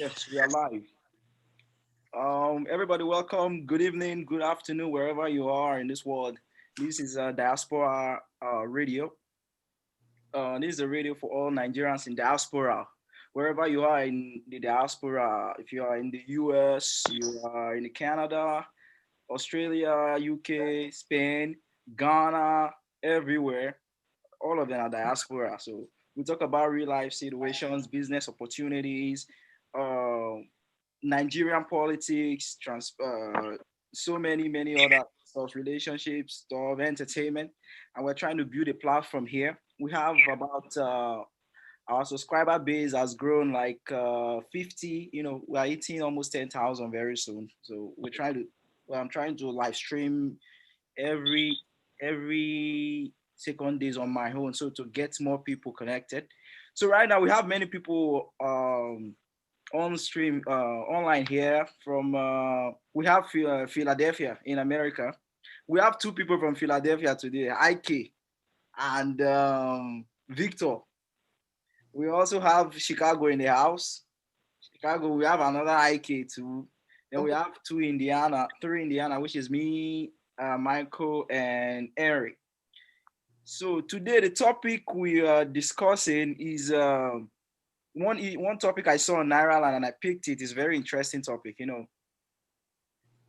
Yes, we are live. Everybody, welcome. Good evening, good afternoon, wherever you are in this world. This is Diaspora Radio. This is a radio for all Nigerians in diaspora. Wherever you are in the diaspora, if you are in the US, you are in Canada, Australia, UK, Spain, Ghana, everywhere, all of them are diaspora. So we talk about real life situations, business opportunities, uh, Nigerian politics, so many other stuff, relationships, stuff, entertainment, and we're trying to build a platform here. We have about our subscriber base has grown like 50. We are hitting almost 10,000 very soon. So I'm trying to live stream every every second days on my own, so to get more people connected. So right now we have many people on stream online here from we have Philadelphia in America. We have two people from Philadelphia today, Ik and Victor. We also have Chicago in the house. Chicago, we have another Ik too. Then we have three Indiana, which is me, Michael, and Eric. So today the topic we are discussing is one topic I saw on Naira and I picked it. It's a very interesting topic.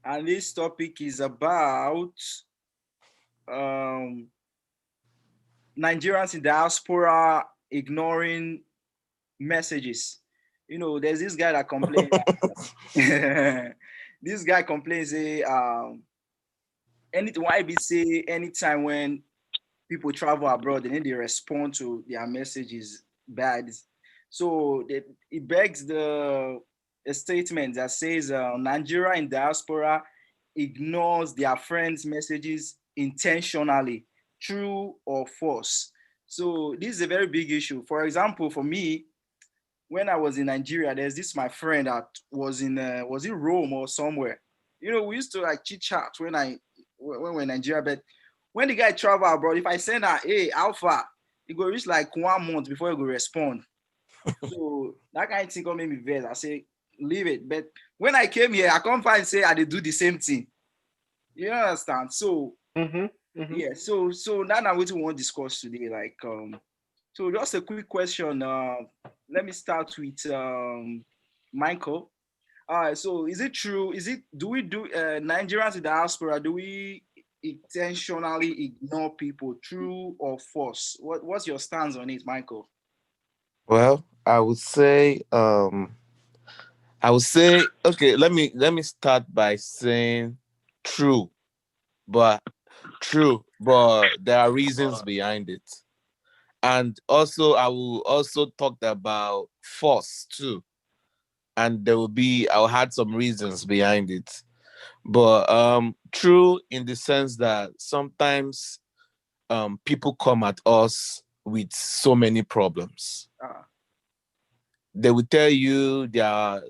And this topic is about um, Nigerians in diaspora ignoring messages. There's this guy that complains. This guy complains, say, anything why be say anytime when people travel abroad, they need to respond to their messages bad. So it begs a statement that says Nigeria in diaspora ignores their friends' messages intentionally, true or false. So this is a very big issue. For example, for me, when I was in Nigeria, there's this my friend that was in was it Rome or somewhere. We used to like chit chat when we're in Nigeria, but when the guy travel abroad, if I send her, hey, Alpha, it go reach like 1 month before he go respond. So that kind of thing come make me vex. I say, leave it. But when I came here, I can't find say I did do the same thing. You understand? So Mm-hmm. Mm-hmm. yeah, so now what we want to discuss today. Like so just a quick question. Let me start with Michael. All right, so is it true? Do we do Nigerians in diaspora? Do we intentionally ignore people? True or false? What's your stance on it, Michael? Well, I would say okay, let me start by saying true, but there are reasons behind it. And also I will also talk about force too. And I'll add some reasons behind it. But true in the sense that sometimes people come at us with so many problems. Uh, They will tell you they are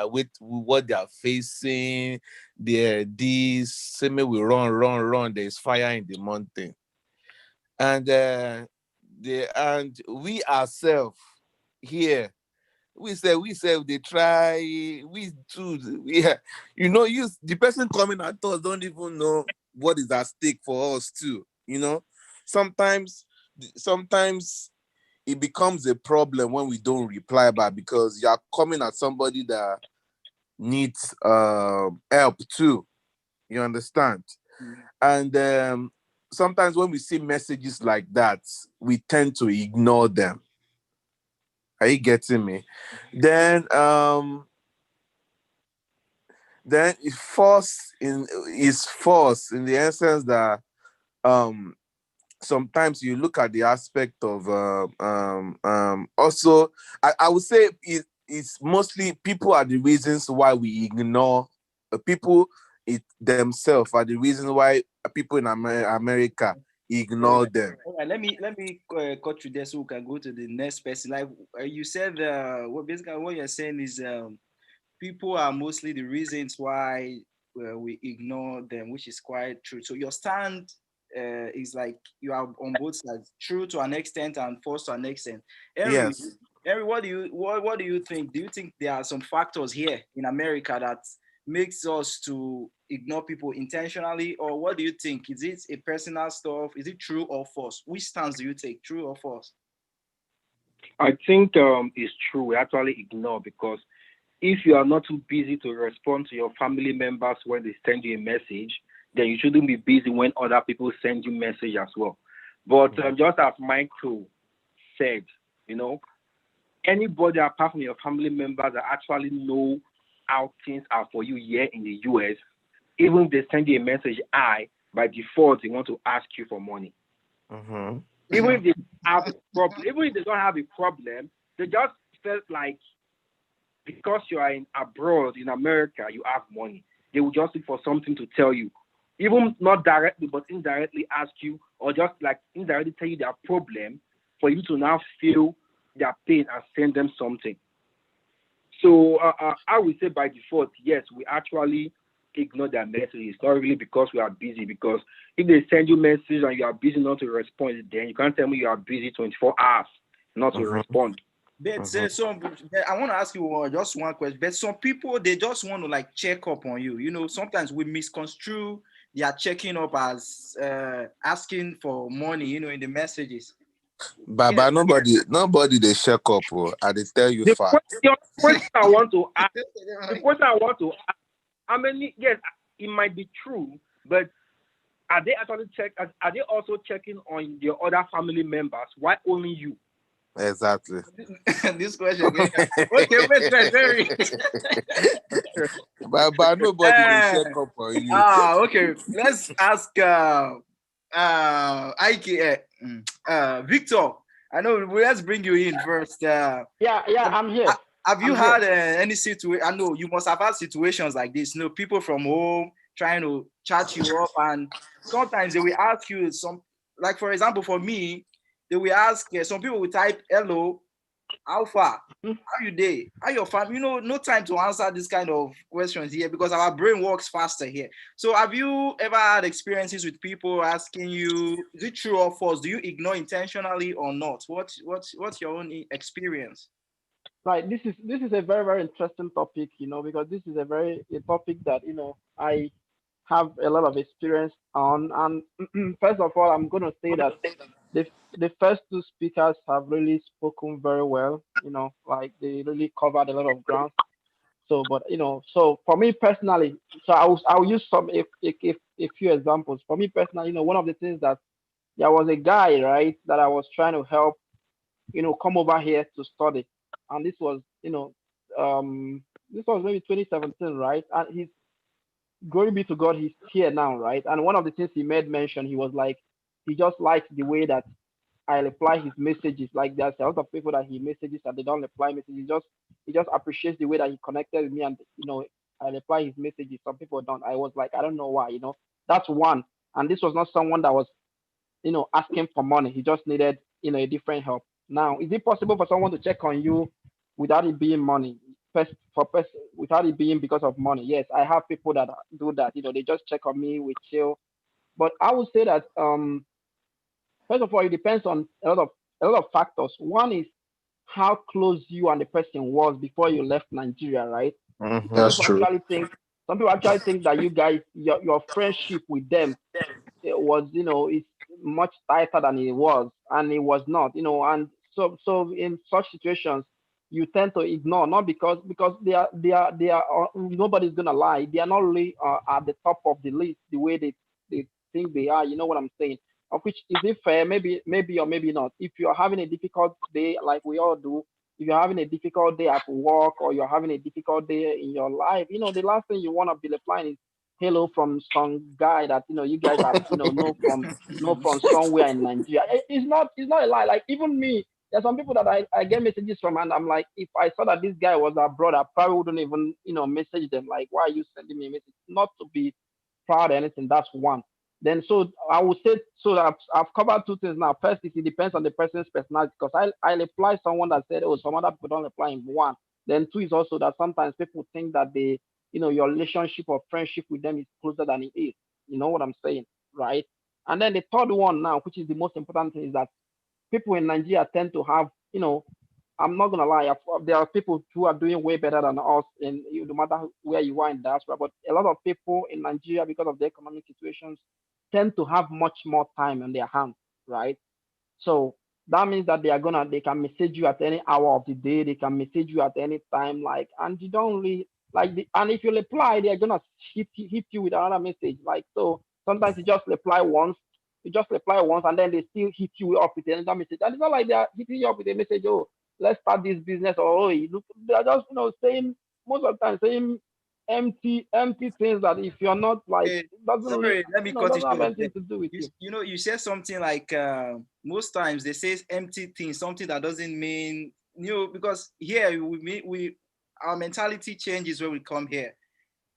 with what they are facing. They're this. Say me we run. There's fire in the mountain, and we ourselves here. We say they try. We too. Yeah, you the person coming at us don't even know what is at stake for us too. Sometimes it becomes a problem when we don't reply back because you're coming at somebody that needs help too. You understand? mm, And sometimes when we see messages like that, we tend to ignore them. Are you getting me? Then it's false in the essence that um sometimes you look at the aspect of also I would say it's mostly people are the reasons why we ignore people. It themselves are the reasons why people in America all ignore right. them. All right, let me cut you there so we can go to the next person. Like you said, what basically what you're saying is people are mostly the reasons why we ignore them, which is quite true. So your stand is like you are on both sides, true to an extent and false to an extent. Henry, Yes. Henry, what do you think? Do you think there are some factors here in America that makes us to ignore people intentionally, or what do you think? Is it a personal stuff? Is it true or false? Which stance do you take, true or false? I think it's true. We actually ignore because if you are not too busy to respond to your family members when they send you a message, then you shouldn't be busy when other people send you message as well. But just as Michael said, you know, anybody apart from your family members that actually know how things are for you here in the US, even if they send you a message, I by default they want to ask you for money. Mm-hmm. Even if they have a problem, even if they don't have a problem, they just felt like because you are in abroad in America, you have money. They will just look for something to tell you, even not directly, but indirectly ask you, or just like indirectly tell you their problem for you to now feel their pain and send them something. So I would say by default, yes, we actually ignore their messages. Not really because we are busy. Because if they send you message and you are busy not to respond, then you can't tell me you are busy 24 hours not to Mm-hmm. respond. But Mm-hmm. I want to ask you just one question. But some people they just want to like check up on you. You know, sometimes we misconstrue they are checking up as asking for money. You know, in the messages. Yeah. Baba, nobody they check up. Oh, I they tell you The facts. question I want to ask, the question I want to ask, how many? Yes, it might be true, but are they actually Are they also checking on your other family members? Why only you? Exactly. This question again. Okay, wait, very. But nobody they check up on you. Okay. Let's ask Victor. I know. Let's bring you in first. Yeah, Have, I'm here. have you I'm here. had any situation? I know you must have had situations like this. You know, people from home trying to chat you up, and sometimes they will ask you some. Like for example, for me, they will ask. Some people will type hello, how far? How you day? How your family? You know, no time to answer this kind of questions here because our brain works faster here. So, have you ever had experiences with people asking you, is it true or false? Do you ignore intentionally or not? What's your own experience? Right. This is a very very interesting topic, because this is a topic that I have a lot of experience on. And first of all, I'm going to say that the the first two speakers have really spoken very well. Like they really covered a lot of ground. So, but so for me personally, so I'll use a few examples. For me personally, one of the things that there was a guy, right, that I was trying to help, come over here to study. And this was maybe 2017, right? And he's, glory be to God, he's here now, right? And one of the things he made mention, he was like, he just likes the way that I reply his messages. Like there's a lot of people that he messages and they don't reply messages. He just appreciates the way that he connected with me, and I reply his messages. Some people don't. I was like, I don't know why. That's one. And this was not someone that was asking for money. He just needed, a different help. Now, is it possible for someone to check on you without it being money? Without it being because of money? Yes, I have people that do that. They just check on me, we chill. But I would say that first of all, it depends on a lot of factors. One is how close you and the person was before you left Nigeria, right? Mhm. Some That's people true. actually think some people actually think that you guys, your friendship with them, it was, it's much tighter than it was, and it was not, and so in such situations you tend to ignore, not because they are nobody's gonna lie, they are not really at the top of the list the way they think they are, you know what I'm saying? Of which, is it fair? Maybe or maybe not. If you're having a difficult day, like we all do, if you're having a difficult day at work, or you're having a difficult day in your life, the last thing you want to be replying is hello from some guy that you guys have know from somewhere in Nigeria. It's not a lie. Like even me, there's some people that I get messages from, and I'm like, if I saw that this guy was abroad, I probably wouldn't even message them. Like, why are you sending me a message? Not to be proud or anything. That's one. Then so I would say, so that I've covered two things now. First is it depends on the person's personality, because I reply someone that said, oh, some other people don't reply in one. Then two is also that sometimes people think that your relationship or friendship with them is closer than it is. You know what I'm saying, right? And then the third one now, which is the most important thing, is that people in Nigeria tend to have, I'm not gonna lie. There are people who are doing way better than us no matter where you are in diaspora. But a lot of people in Nigeria, because of the economic situations, tend to have much more time on their hands, right? So that means that they can message you at any hour of the day. They can message you at any time, like, and you don't really and if you reply, they're gonna hit you with another message. Like, so sometimes you just reply once, and then they still hit you up with another message. And it's not like they're hitting you up with a message, oh, let's start this business, or oh, look, they're just saying most of the time saying empty things that if you're not like Eh, it doesn't really sorry, let me cut it doesn't have short there. anything to do with you. You said something like most times they say empty things, something that doesn't mean because here we our mentality changes when we come here,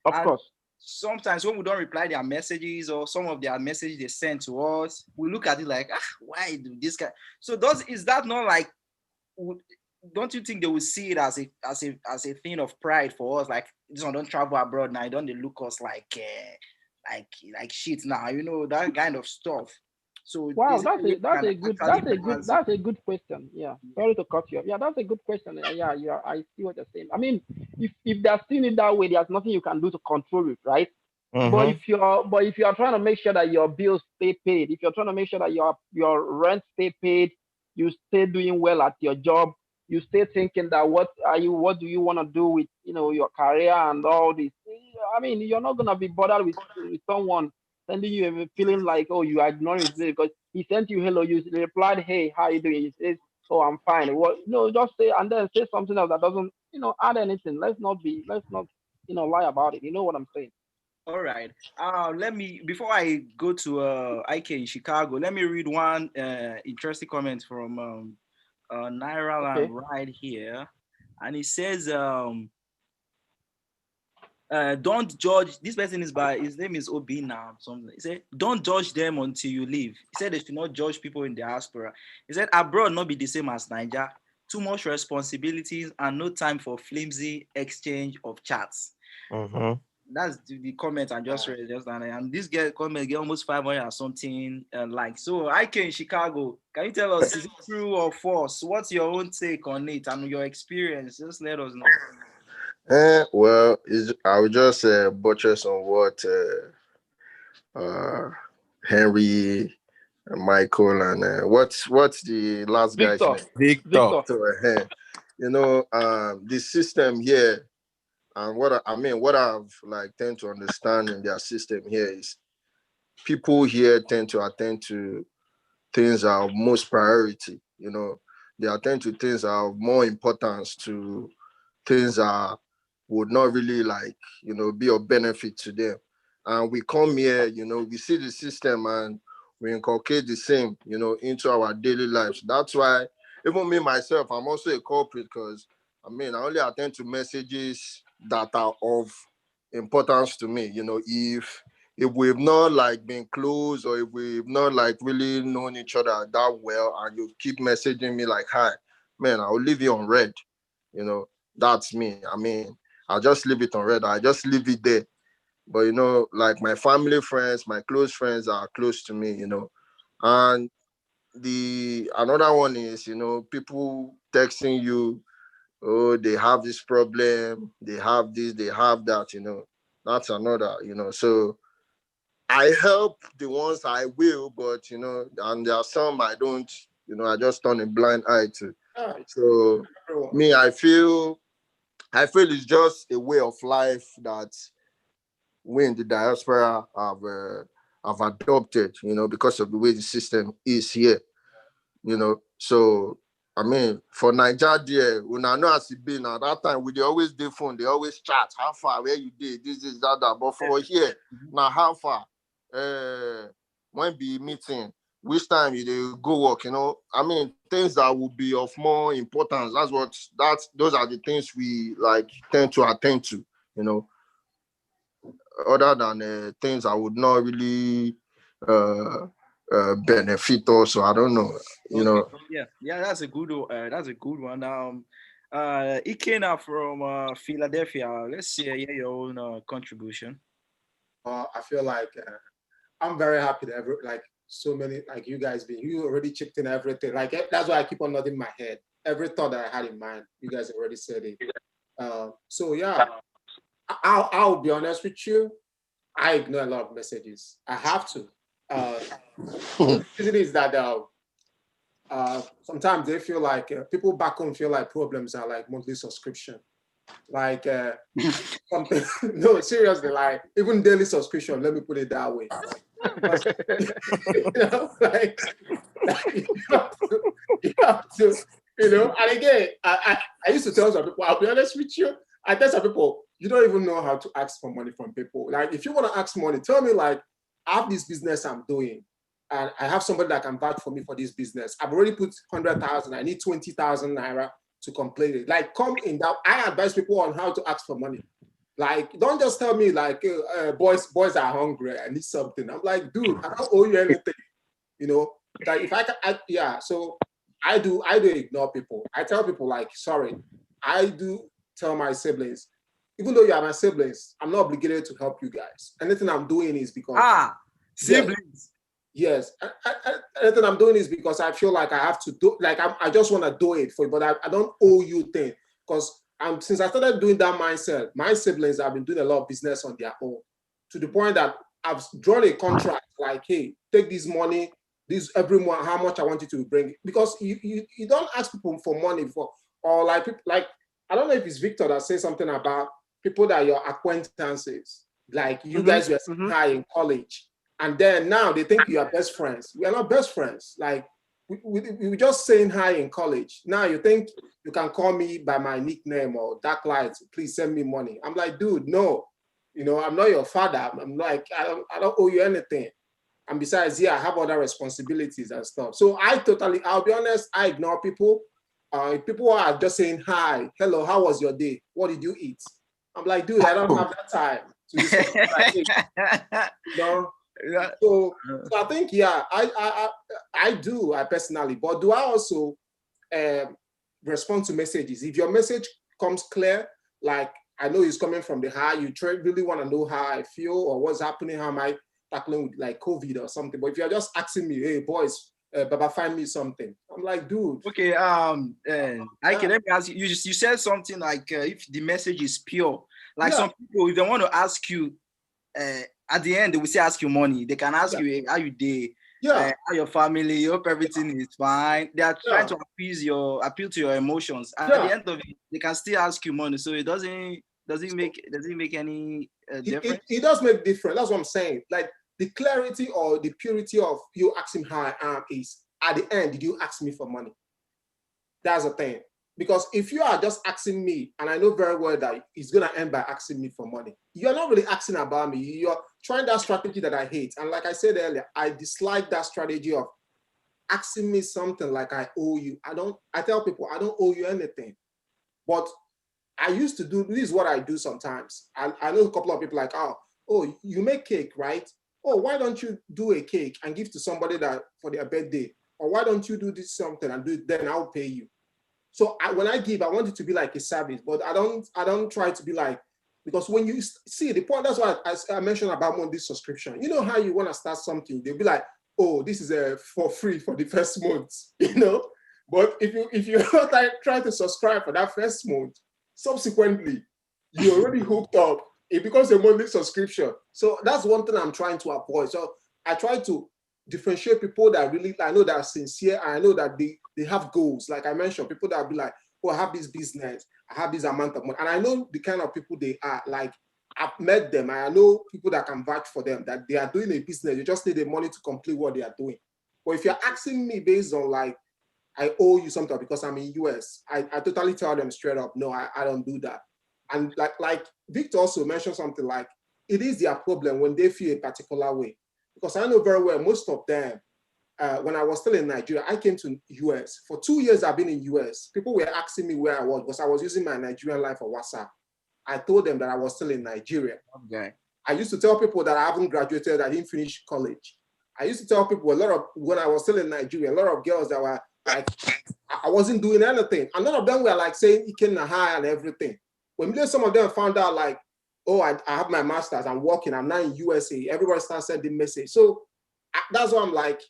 Of and course. sometimes when we don't reply their messages or some of their messages they send to us, we look at it like, why do this guy? So is that not like? Don't you think they will see it as a thing of pride for us? Like, this one don't travel abroad now, don't they look us like shit now, that kind of stuff. So Wow, is it a way we can actually balance it? that's a good question. Yeah, sorry to cut you off. Yeah, that's a good question. Yeah, yeah, I see what you're saying. I mean, if they're seeing it that way, there's nothing you can do to control it, right? But Mm-hmm. if you're trying to make sure that your bills stay paid, if you're trying to make sure that your rent stay paid, you stay doing well at your job, you stay thinking that what do you want to do with your career and all this. I mean, you're not gonna be bothered with someone sending you a feeling like, oh, you are ignoring it because he sent you hello, you replied, hey, how you doing? He says, oh, I'm fine. What just say and then say something else that doesn't add anything. Let's not lie about it. You know what I'm saying? All right. Let me, before I go to IK in Chicago, let me read one interesting comment from Naira Okay. right here. And it says, don't judge. This person is by his name is Obina. Something. He said, don't judge them until you leave. He said they should not judge people in diaspora. He said abroad not be the same as Niger. Too much responsibilities and no time for flimsy exchange of chats. Mm-hmm. That's the comment I just read just now. And this girl comment get almost 500 or something like. So I came in Chicago. Can you tell us, is it true or false? What's your own take on it and your experience? Just let us know. Well, I would just buttress on what uh, Henry, Michael, and what's the last guy's Victor. name? Victor. Victor. So, the system here, and what I've like tend to understand in their system here is people here tend to attend to things that are of most priority. They attend to things that are of more importance to things that would not really like, be of benefit to them. And we come here, we see the system and we inculcate the same, into our daily lives. That's why even me myself, I'm also a culprit because I only attend to messages that are of importance to me. If we've not like been close or if we've not like really known each other that well and you keep messaging me like hi, man, I'll leave you on red. That's me. I'll just leave it on red. I just leave it there. But like my family friends, my close friends are close to me, And the another one is, people texting you, oh, they have this problem, they have this, they have that, That's another, So I help the ones I will, but and there are some I don't, I just turn a blind eye to. So me, I feel it's just a way of life that we in the diaspora have adopted, because of the way the system is here, So for Nigeria, there, when I know as it been at that time, we they always do phone, they always chat, how far, where you did, this, that. But for here, now how far, when be meeting, which time you dey go work, things that would be of more importance. Those are the things we like tend to attend to, you know, other than things I would not really benefit also. I don't know, Okay. Yeah, that's a good that's a good one. Ikena from Philadelphia. Let's hear your own contribution. I feel like I'm very happy that like so many like you guys you already chipped in everything. Like that's why I keep on nodding my head. every thought that I had in mind. You guys already said it. So yeah, I'll be honest with you. I ignore a lot of messages. I have to. The reason is that sometimes they feel like people back home feel like problems are like monthly subscription, like something. No, seriously, like even daily subscription. Let me put it that way. Because, like you have to, And again, I used to tell some people, I'll be honest with you, I tell some people, you don't even know how to ask for money from people. Like, if you want to ask money, tell me, like, I have this business I'm doing, and I have somebody that can vouch for me for this business. I've already put 100,000. I need 20,000 naira to complete it. Like, come in that. I advise people on how to ask for money. Like, don't just tell me like, boys are hungry. I need something. I'm like, dude, I don't owe you anything. Like if I can, yeah. So I do ignore people. I tell people like, sorry. I do tell my siblings, even though you are my siblings, I'm not obligated to help you guys. Anything I'm doing is because siblings. Yes. Anything I'm doing is because I feel like I have to do. Like I just want to do it for you, but I don't owe you thing because. Since I started doing that mindset, my siblings have been doing a lot of business on their own to the point that I've drawn a contract like, hey, take this money, this every month, how much I want you to bring. Because you don't ask people for money or like people like, I don't know if it's Victor that says something about people that are your acquaintances, like you guys were high in college. And then now they think you are best friends. We are not best friends. Like, we were just saying hi in college. Now you think you can call me by my nickname or Dark Light, please send me money. I'm like, dude, no. I'm not your father. I'm like, I don't owe you anything. And besides, I have other responsibilities and stuff. So I'll be honest, I ignore people. People are just saying hi, hello, how was your day? What did you eat? I'm like, dude, I don't have that time to discuss what I ate. So I think, I personally, but do I also respond to messages? If your message comes clear, like I know it's coming from the heart, you really want to know how I feel or what's happening, how am I tackling with like COVID or something. But if you're just asking me, hey boys, Baba, find me something, I'm like, dude. Okay, I can let me ask you. You said something like if the message is pure, like some people, if they want to ask you. At the end, they will say ask you money. They can ask you, hey, how you day? How your family? You hope everything is fine. They are trying to appeal to your emotions. And at the end of it, they can still ask you money. So it doesn't make any difference. It does make difference. That's what I'm saying. Like the clarity or the purity of you asking how I am is at the end, did you ask me for money? That's the thing. Because if you are just asking me, and I know very well that it's going to end by asking me for money, you're not really asking about me. You're trying that strategy that I hate. And like I said earlier, I dislike that strategy of asking me something like I owe you. I tell people, I don't owe you anything. But I used to do, this is what I do sometimes. I know a couple of people like, oh, you make cake, right? Oh, why don't you do a cake and give to somebody that for their birthday? Or why don't you do this something and do it, then I'll pay you. So when I give, I want it to be like a service, but I don't try to be like, because when you see the point, that's why I mentioned about monthly subscription. You know how you want to start something, they'll be like, oh, this is for free for the first month, But if you try to subscribe for that first month, subsequently, you're already hooked up. It becomes a monthly subscription. So that's one thing I'm trying to avoid. So I try to differentiate people that really, I know that are sincere, and I know that they have goals. Like I mentioned, people that be like, oh, I have this business, I have this amount of money. And I know the kind of people they are. Like, I've met them, and I know people that can vouch for them, that they are doing a business. You just need the money to complete what they are doing. But if you're asking me based on like, I owe you something because I'm in US, I totally tell them straight up, no, I don't do that. And like Victor also mentioned something like, it is their problem when they feel a particular way. Because I know very well, most of them, when I was still in Nigeria, I came to US. For 2 years, I've been in US. People were asking me where I was because I was using my Nigerian line for WhatsApp. I told them that I was still in Nigeria. Okay. I used to tell people that I haven't graduated, I didn't finish college. I used to tell people when I was still in Nigeria, a lot of girls that were like, I wasn't doing anything. And none of them were like saying Ikena high and everything. When some of them found out like, oh, I have my master's, I'm working, I'm now in USA, everybody starts sending message. So that's why I'm like,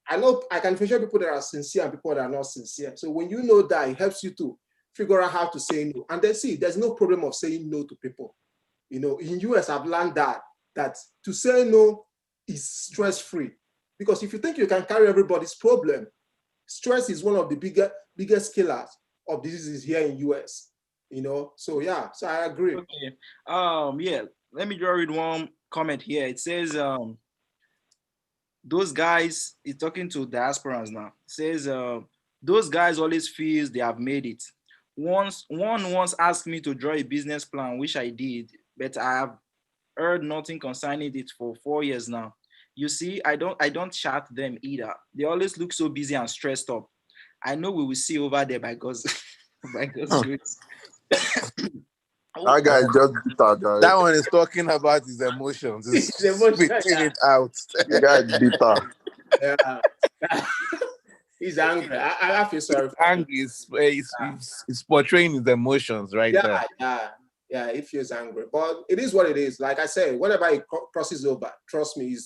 I know I can feature people that are sincere and people that are not sincere. So when you know that, it helps you to figure out how to say no. And then see, there's no problem of saying no to people. You know, in US, I've learned that to say no is stress-free. Because if you think you can carry everybody's problem, stress is one of the biggest killers of diseases here in US. You know, so yeah, so I agree. Okay. Yeah. Let me just read one comment here. It says, those guys, he's talking to diasporans now. It says, those guys always feels they have made it. One once asked me to draw a business plan, which I did, but I have heard nothing concerning it for 4 years now. You see, I don't chat them either. They always look so busy and stressed up. I know we will see over there by God's by God's grace. That guy is just bitter, guy. That one is talking about his emotions. He's spitting it out. The guy is bitter. Yeah. He's angry. I feel sorry for him. Angry. He's portraying his emotions right there. Yeah, he feels angry. But it is what it is. Like I said, whenever he crosses over, trust me,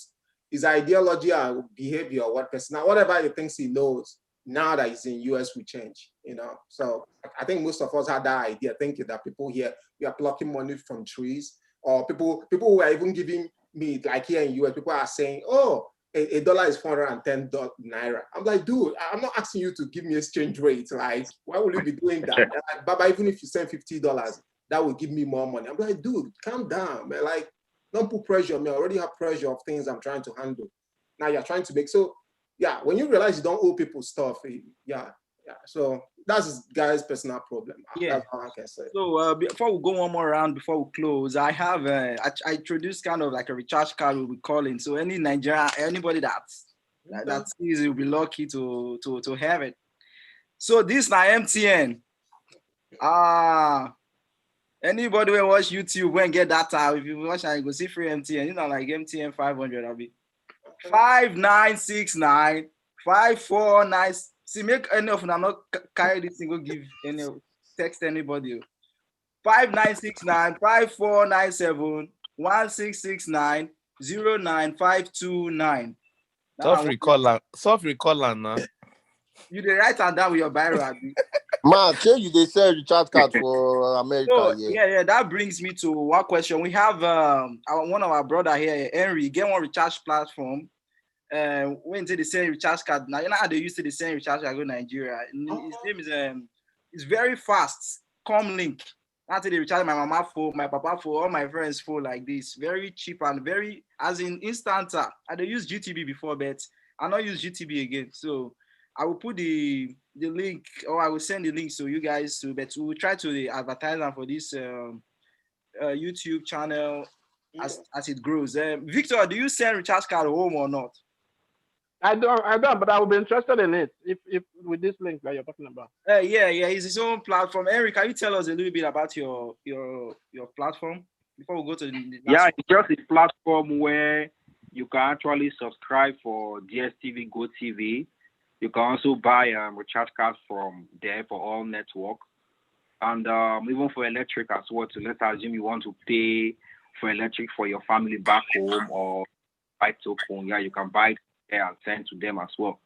his ideology and behavior, whatever he thinks he knows, now that he's in US will change, you know. So I think most of us had that idea, thinking that people here, we are plucking money from trees, or people who are even giving me, like here in US, people are saying, oh, a dollar is 410 naira. I'm like, dude, I'm not asking you to give me exchange rate. Like, why would you be doing that? Like, Baba, even if you send $50, that will give me more money. I'm like, dude, calm down, man. Like, don't put pressure on me. I already have pressure of things I'm trying to handle. Now you're trying to make, so yeah, when you realize you don't owe people stuff, yeah. So that's this guy's personal problem. Yeah. That's all I can say. So before we go one more round, before we close, I have I introduced kind of like a recharge card we'll be calling. So any Nigerian, anybody that sees it will be lucky to have it. So this na MTN. Anybody will watch YouTube when get data. If you watch and you go see free MTN, you know, like MTN 500, I'll be 5969 549. See, make any of them, I'm not carry this thing, go give any text anybody. 5969 5497 1669 09529. Soft recall now. You dey write am down with your biro, Abi. Man, tell you they sell recharge card for America. So, yeah, that brings me to one question. We have one of our brother here, Henry, get one recharge platform. When they send recharge card, now you know how they used to send recharge card go Nigeria. His name is it's very fast. Comlink. After they recharge my mama phone, my papa phone, all my friends phone like this. Very cheap and very as in instant. I they use GTB before, but I not use GTB again. So I will put the link, or I will send the links to you guys too. But we will try to advertise them for this YouTube channel as it grows. Victor, do you send recharge card home or not? I don't, but I will be interested in it if with this link that you're talking about. Yeah, it's his own platform. Eric, can you tell us a little bit about your platform before we go to the last it's just a platform where you can actually subscribe for DSTV, GoTV. You can also buy recharge cards from there for all network, and even for electric as well. So let's assume you want to pay for electric for your family back home or buy token. Yeah, you can buy it there and send to them as well.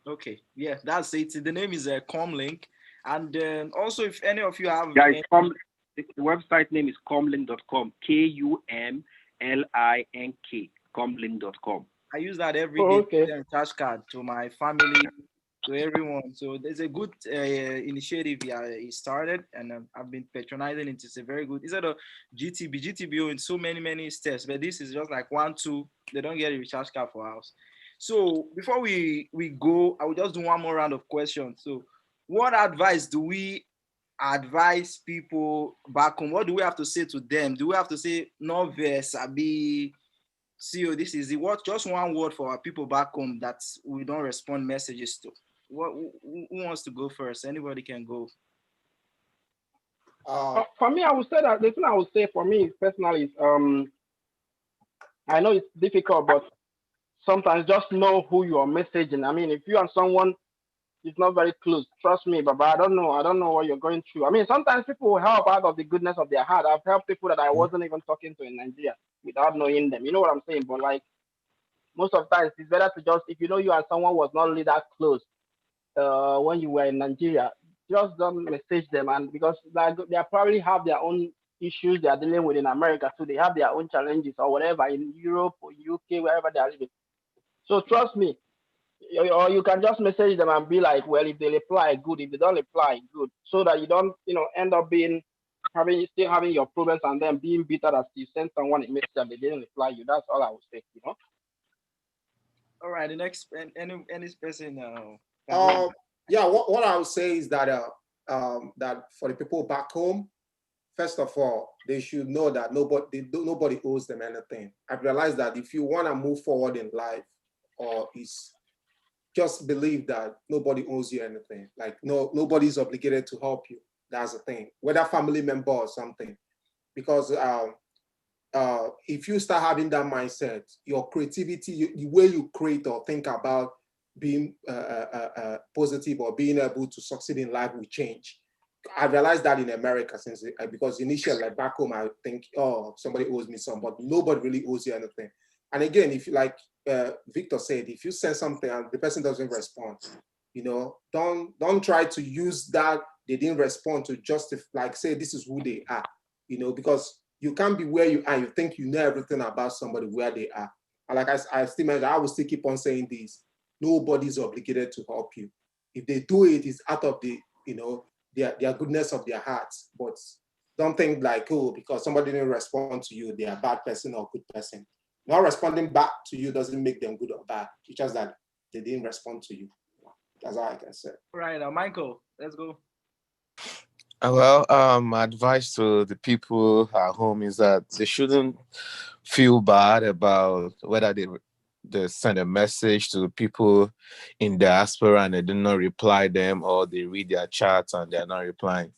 Okay, yeah, that's it. The name is Comlink, and also if any of you have the website name is comlink.com. KUMLINK. Comlink.com. I use that every day to send cash card to my family, to everyone. So there's a good initiative he started, and I've been patronizing it. It's a very good. Instead of GTB in so many steps, but this is just like 1, 2. They don't get a recharge card for house. So before we go, I will just do one more round of questions. So what advice do we advise people back home? What do we have to say to them? Do we have to say novice, Abi? CEO, this is what just one word for our people back home that we don't respond messages to. Who wants to go first? Anybody can go. For me, I would say that the thing I would say for me personally is I know it's difficult, but sometimes just know who you are messaging. I mean, if you and someone is not very close, trust me, Baba, I don't know what you're going through. I mean, sometimes people will help out of the goodness of their heart. I've helped people that I wasn't even talking to in Nigeria without knowing them. You know what I'm saying? But like, most of the times it's better to just, if you know you and someone was not really that close when you were in Nigeria, just don't message them, and because they probably have their own issues they are dealing with in America, so they have their own challenges or whatever in Europe or UK, wherever they are living. So trust me, or you can just message them and be like, well, if they reply, good. If they don't reply, good. So that you don't, end up still having your problems and then being bitter that you sent someone a message and they didn't reply you. That's all I would say. All right, the next any person can go. Um, yeah, what I would say is that that for the people back home, first of all, they should know that nobody owes them anything. I've realized that if you want to move forward in life, or is just believe that nobody owes you anything. Like nobody's obligated to help you. That's the thing, whether family member or something. Because if you start having that mindset, your creativity, the way you create or think about being positive or being able to succeed in life will change. I realized that in America because initially, like back home, I think, oh, somebody owes me some, but nobody really owes you anything. And again, if you like Victor said, if you send something and the person doesn't respond, don't try to use that they didn't respond to justify, like say this is who they are, because you can't be where you are. You think you know everything about somebody where they are. And like I still mentioned, I will still keep on saying this. Nobody's obligated to help you. If they do it, it's out of their goodness of their hearts. But don't think like, oh, because somebody didn't respond to you, they're a bad person or good person. Not responding back to you doesn't make them good or bad. It's just that they didn't respond to you. That's all I can say. All right, Michael, let's go. Well, my advice to the people at home is that they shouldn't feel bad about whether they send a message to people in diaspora and they do not reply them, or they read their chats and they're not replying.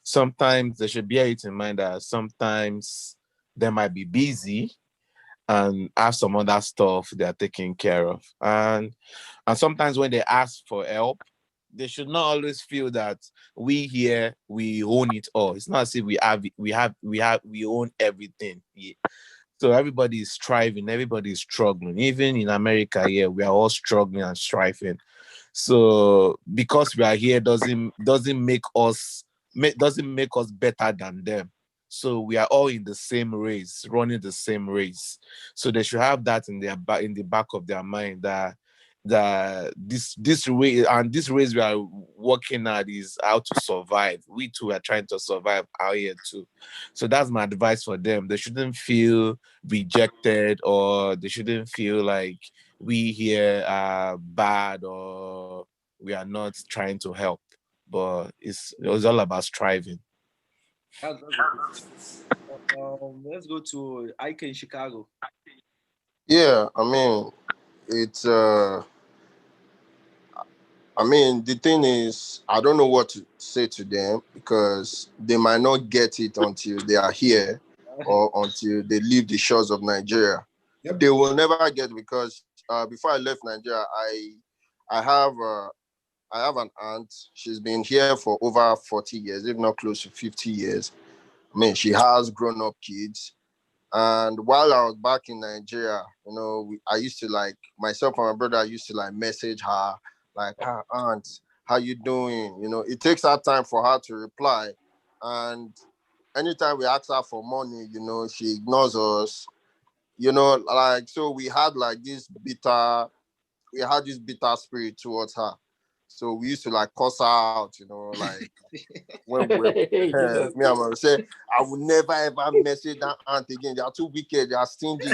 Sometimes they should bear it in mind that sometimes they might be busy and have some other stuff they're taking care of. And sometimes when they ask for help, they should not always feel that we here we own it all. It's not as if we own everything. Yeah. So everybody is striving, everybody is struggling. Even in America here, we are all struggling and striving. So because we are here doesn't make us better than them. So we are all in the same race, running the same race. So they should have that in the back of their mind that this way and this race we are working at is how to survive. We too are trying to survive out here too. So that's my advice for them. They shouldn't feel rejected, or they shouldn't feel like we here are bad or we are not trying to help. But it's all about striving. That's a good. Let's go to Ike in Chicago. Yeah, I mean, it's I mean, the thing is, I don't know what to say to them because they might not get it until they are here or until they leave the shores of Nigeria. Yep. They will never get it because before I left Nigeria, I have I have an aunt. She's been here for over 40 years, if not close to 50 years. I mean, she has grown up kids. And while I was back in Nigeria, I used to like myself and my brother. I used to like message her, like, "Her aunt, how you doing?" It takes her time for her to reply, and anytime we ask her for money, she ignores us. Like so we had this bitter spirit towards her. So we used to like cuss her out, like when we were Jesus. me and my say, I will never ever message that aunt again. They are too wicked, they are stingy.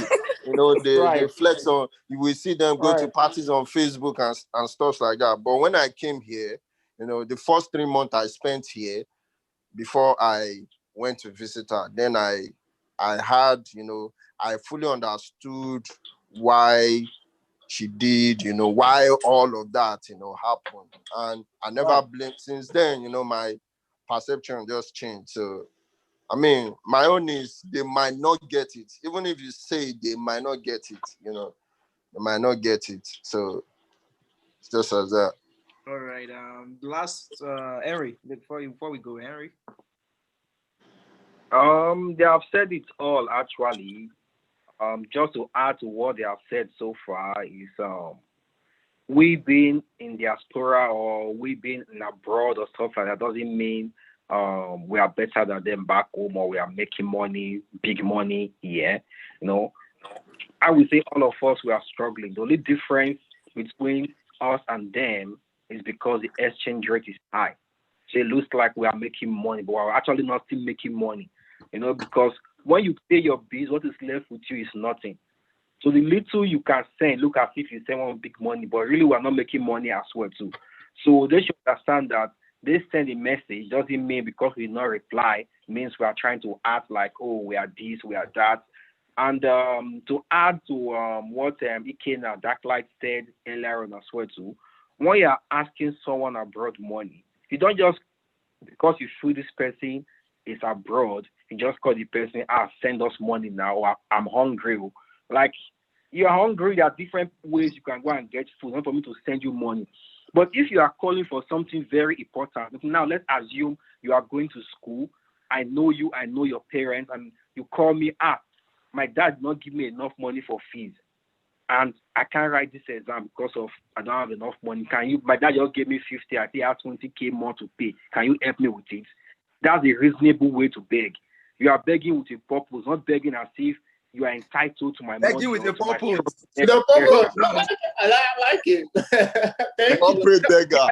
They Right. flex on, you will see them go to Right. parties on Facebook and stuff like that. But when I came here, the first 3 months I spent here before I went to visit her, then I had, I fully understood why she did, why all of that, happened. And I never Right. blinked since then, my perception just changed. So, I mean, my own is they might not get it. Even if you say they might not get it, they might not get it. So, it's just as that. All right. Last Henry before we go, Henry. They have said it all actually. just to add to what they have said so far is we being in diaspora or we being in abroad or stuff like that doesn't mean we are better than them back home or we are making money, big money here. You know, I would say all of us we are struggling. The only difference between us and them is because the exchange rate is high. So it looks like we are making money, but we're actually not still making money. You know, because when you pay your bills, what is left with you is nothing. So the little you can send, look as if you send one big money, but really we're not making money as well too. So they should understand that they send a message doesn't mean because we not reply means we are trying to act like oh we are this, we are that. And to add to what Ikena Darklight said earlier on as well too, when you are asking someone abroad money, you don't just because you feel this person is abroad, you just call the person, send us money now, or I'm hungry. Like, you're hungry, there are different ways you can go and get food, not for me to send you money. But if you are calling for something very important, now let's assume you are going to school, I know you, I know your parents, and you call me, my dad did not give me enough money for fees and I can't write this exam because of I don't have enough money. Can you? My dad just gave me 50. I think I have 20K more to pay. Can you help me with it? That's a reasonable way to beg. You are begging with a purpose, not begging as if you are entitled to my money. Begging with a purpose. With a purpose. I like it. Thank you. Corporate beggar.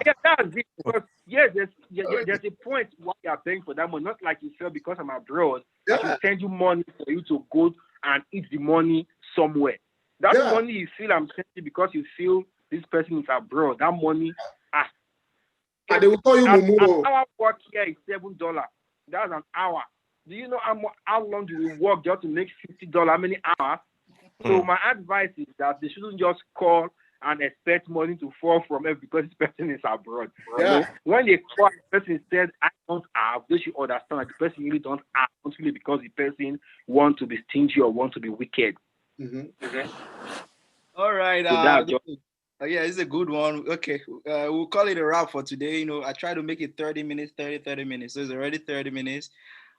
Yeah, that's it. Because there's a point why you are begging for that money. Not like you feel because I'm abroad, I should send you money for you to go and eat the money somewhere. That money you feel I'm sending because you feel this person is abroad. That money, and they will call you Mumu. An hour work here is $7. That's an hour. Do you know how long do you work just to make $50? How many hours? So my advice is that they shouldn't just call and expect money to fall from it because this person is abroad. Yeah. You know, when they call, the person said, I don't have, they should understand that the person really don't have, not really because the person want to be stingy or want to be wicked. Mm-hmm. Okay? All right. So that's yeah, it's a good one. Okay. We'll call it a wrap for today. You know, I try to make it 30 minutes, 30 minutes. So it's already 30 minutes.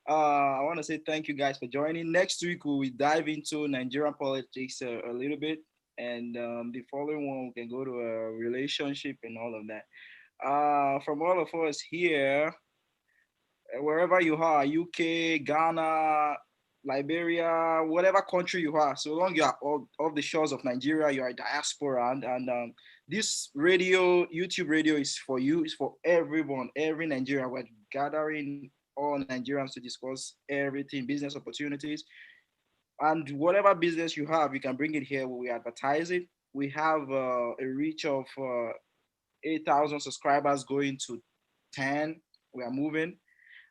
I want to say thank you guys for joining. Next week, we dive into Nigerian politics a little bit. And the following one, we can go to a relationship and all of that. From all of us here, wherever you are, UK, Ghana, Liberia, whatever country you are, so long you are off the shores of Nigeria, you are a diaspora. And this radio, YouTube radio is for you, it's for everyone, every Nigerian. We're gathering all Nigerians to discuss everything, business opportunities. And whatever business you have, you can bring it here where we advertise it. We have a reach of 8,000 subscribers going to 10. We are moving.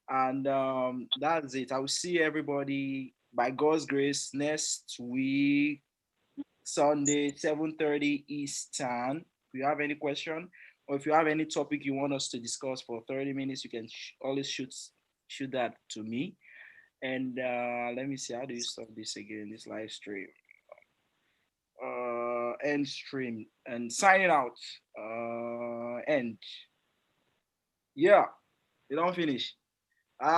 And that's it. I will see everybody by God's grace next week, Sunday, 7:30 Eastern. If you have any question or if you have any topic you want us to discuss for 30 minutes, you can always shoot that to me. And let me see, how do you stop this again? This live stream. End stream and signing out. End. Yeah, they don't finish.